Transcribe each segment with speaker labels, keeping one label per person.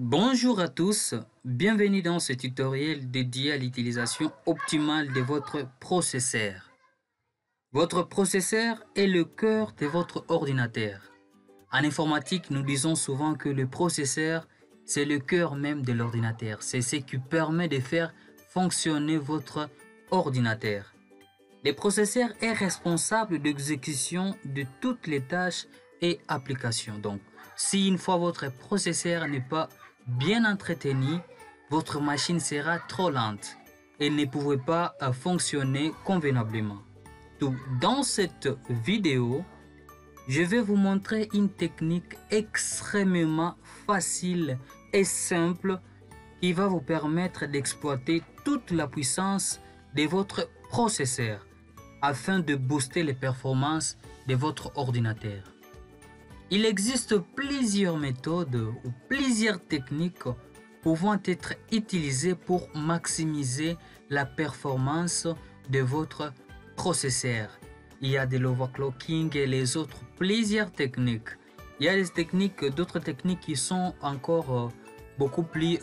Speaker 1: Bonjour à tous, bienvenue dans ce tutoriel dédié à l'utilisation optimale de votre processeur. Votre processeur est le cœur de votre ordinateur. En informatique, nous disons souvent que le processeur, c'est le cœur même de l'ordinateur. C'est ce qui permet de faire fonctionner votre ordinateur. Le processeur est responsable de l'exécution de toutes les tâches et applications. Donc, si une fois votre processeur n'est pas bien entretenu, votre machine sera trop lente et ne pourra pas fonctionner convenablement. Donc, dans cette vidéo, je vais vous montrer une technique extrêmement facile et simple qui va vous permettre d'exploiter toute la puissance de votre processeur afin de booster les performances de votre ordinateur. Il existe plusieurs méthodes ou plusieurs techniques pouvant être utilisées pour maximiser la performance de votre processeur. Il y a de l'overclocking et les autres plusieurs techniques. Il y a d'autres techniques qui sont encore beaucoup plus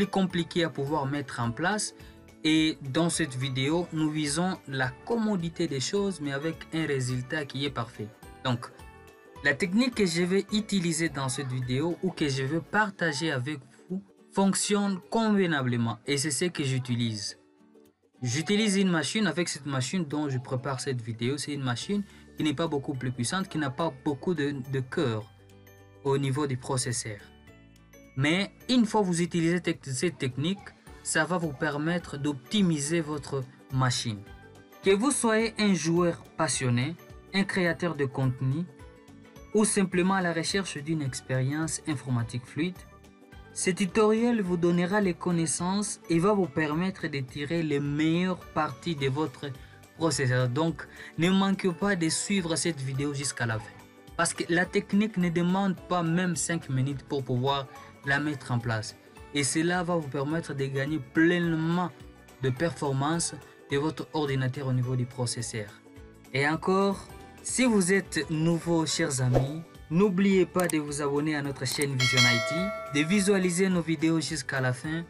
Speaker 1: compliquées à pouvoir mettre en place. Et dans cette vidéo, nous visons la commodité des choses, mais avec un résultat qui est parfait. Donc, la technique que je vais utiliser dans cette vidéo ou que je veux partager avec vous fonctionne convenablement et c'est ce que j'utilise. J'utilise une machine. Avec cette machine dont je prépare cette vidéo, c'est une machine qui n'est pas beaucoup plus puissante, qui n'a pas beaucoup de cœur au niveau du processeur. Mais une fois que vous utilisez cette technique, ça va vous permettre d'optimiser votre machine. Que vous soyez un joueur passionné, un créateur de contenu ou simplement à la recherche d'une expérience informatique fluide, ce tutoriel vous donnera les connaissances et va vous permettre de tirer les meilleures parties de votre processeur. Donc, ne manquez pas de suivre cette vidéo jusqu'à la fin. Parce que la technique ne demande pas même 5 minutes pour pouvoir la mettre en place. Et cela va vous permettre de gagner pleinement de performance de votre ordinateur au niveau du processeur. Et encore, si vous êtes nouveau, chers amis, n'oubliez pas de vous abonner à notre chaîne Vision IT, de visualiser nos vidéos jusqu'à la fin,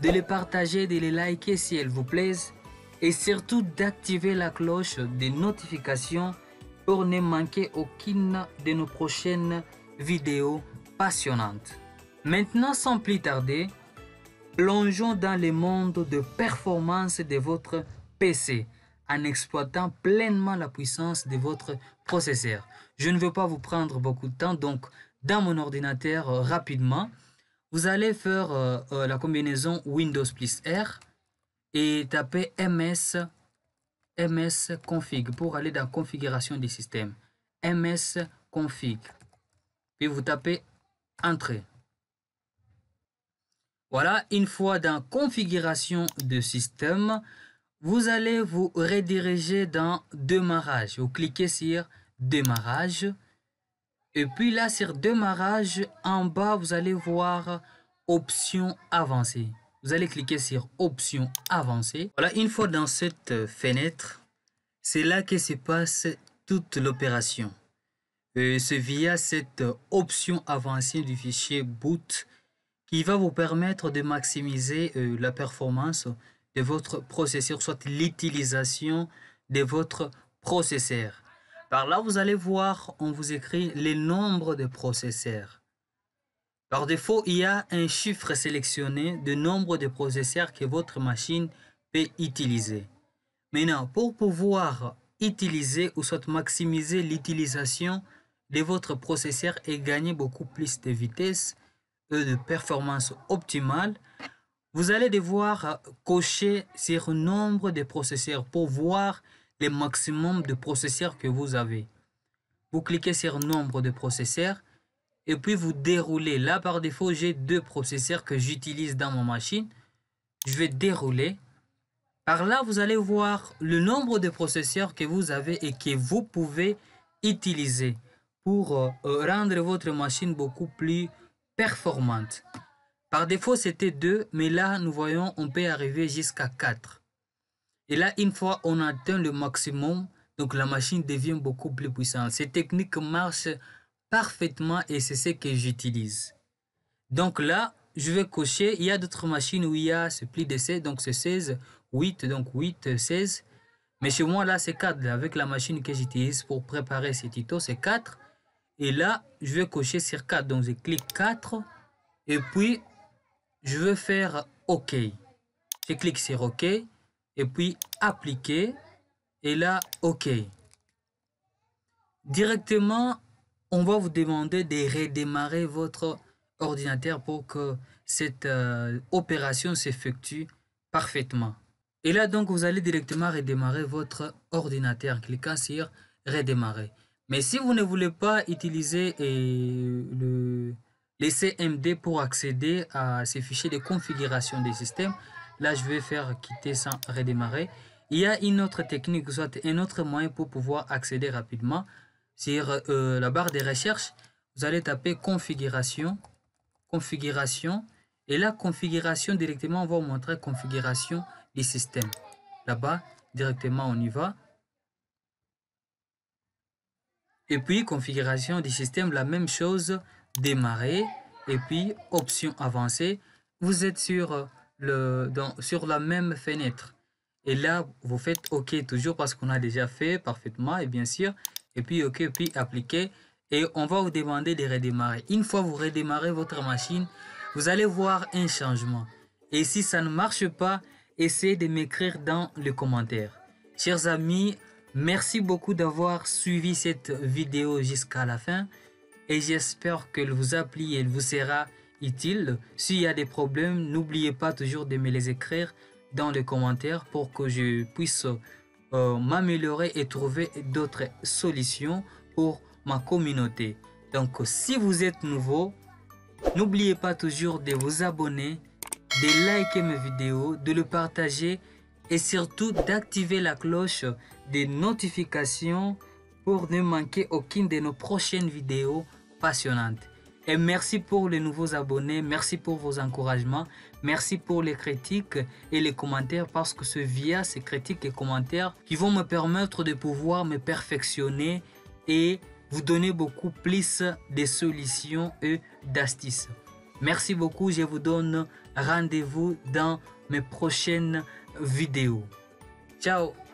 Speaker 1: de les partager, de les liker si elles vous plaisent, et surtout d'activer la cloche des notifications pour ne manquer aucune de nos prochaines vidéos passionnantes. Maintenant, sans plus tarder, plongeons dans le monde de performance de votre PC en exploitant pleinement la puissance de votre processeur. Je ne veux pas vous prendre beaucoup de temps, donc dans mon ordinateur, rapidement, vous allez faire la combinaison Windows plus R et taper ms config pour aller dans configuration du système. ms config. Puis vous tapez Entrée. Voilà, une fois dans configuration de système, vous allez vous rediriger dans démarrage. Vous cliquez sur démarrage. Et puis là, sur démarrage, en bas, vous allez voir options avancées. Vous allez cliquer sur options avancées. Voilà, une fois dans cette fenêtre, c'est là que se passe toute l'opération. C'est via cette option avancée du fichier boot qui va vous permettre de maximiser la performance de votre processeur, soit l'utilisation de votre processeur. Par là, vous allez voir, on vous écrit les nombres de processeurs. Par défaut, il y a un chiffre sélectionné de nombre de processeurs que votre machine peut utiliser. Maintenant, pour pouvoir utiliser ou soit maximiser l'utilisation de votre processeur et gagner beaucoup plus de vitesse et de performance optimale, vous allez devoir cocher sur nombre de processeurs pour voir le maximum de processeurs que vous avez. Vous cliquez sur nombre de processeurs et puis vous déroulez. Là, par défaut, j'ai 2 processeurs que j'utilise dans ma machine. Je vais dérouler. Par là, vous allez voir le nombre de processeurs que vous avez et que vous pouvez utiliser pour rendre votre machine beaucoup plus performante. Par défaut, c'était 2, mais là, nous voyons, on peut arriver jusqu'à 4. Et là, une fois on atteint le maximum, donc la machine devient beaucoup plus puissante. Cette technique marche parfaitement et c'est ce que j'utilise. Donc là, je vais cocher. Il y a d'autres machines où il y a ce pli de 16, donc c'est 16, 8, donc 8, 16. Mais chez moi, là, c'est 4. Avec la machine que j'utilise pour préparer ces tutos, c'est 4. Et là, je vais cocher sur 4. Donc, je clique 4. Et puis, je vais faire OK. Je clique sur OK. Et puis, appliquer. Et là, OK. Directement, on va vous demander de redémarrer votre ordinateur pour que cette opération s'effectue parfaitement. Et là, donc, vous allez directement redémarrer votre ordinateur en cliquant sur redémarrer. Mais si vous ne voulez pas utiliser les CMD pour accéder à ces fichiers de configuration des systèmes, là, je vais faire quitter sans redémarrer. Il y a une autre technique, soit un autre moyen pour pouvoir accéder rapidement. Sur la barre de recherche, vous allez taper configuration, configuration, et la configuration directement, on va vous montrer configuration du système. Là-bas, directement, on y va. Et puis, configuration du système, la même chose, démarrer, et puis, option avancée. Vous êtes sur la même fenêtre. Et là, vous faites OK toujours parce qu'on a déjà fait parfaitement, et bien sûr. Et puis OK, puis appliquer. Et on va vous demander de redémarrer. Une fois vous redémarrez votre machine, vous allez voir un changement. Et si ça ne marche pas, essayez de m'écrire dans les commentaires. Chers amis, merci beaucoup d'avoir suivi cette vidéo jusqu'à la fin. Et j'espère qu'elle vous a plu et elle vous sera utile. S'il y a des problèmes, n'oubliez pas toujours de me les écrire dans les commentaires pour que je puisse m'améliorer et trouver d'autres solutions pour ma communauté. Donc, si vous êtes nouveau, n'oubliez pas toujours de vous abonner, de liker mes vidéos, de le partager et surtout d'activer la cloche des notifications pour ne manquer aucune de nos prochaines vidéos passionnantes. Et merci pour les nouveaux abonnés, merci pour vos encouragements, merci pour les critiques et les commentaires parce que c'est via ces critiques et commentaires qui vont me permettre de pouvoir me perfectionner et vous donner beaucoup plus de solutions et d'astuces. Merci beaucoup, je vous donne rendez-vous dans mes prochaines vidéos. Ciao!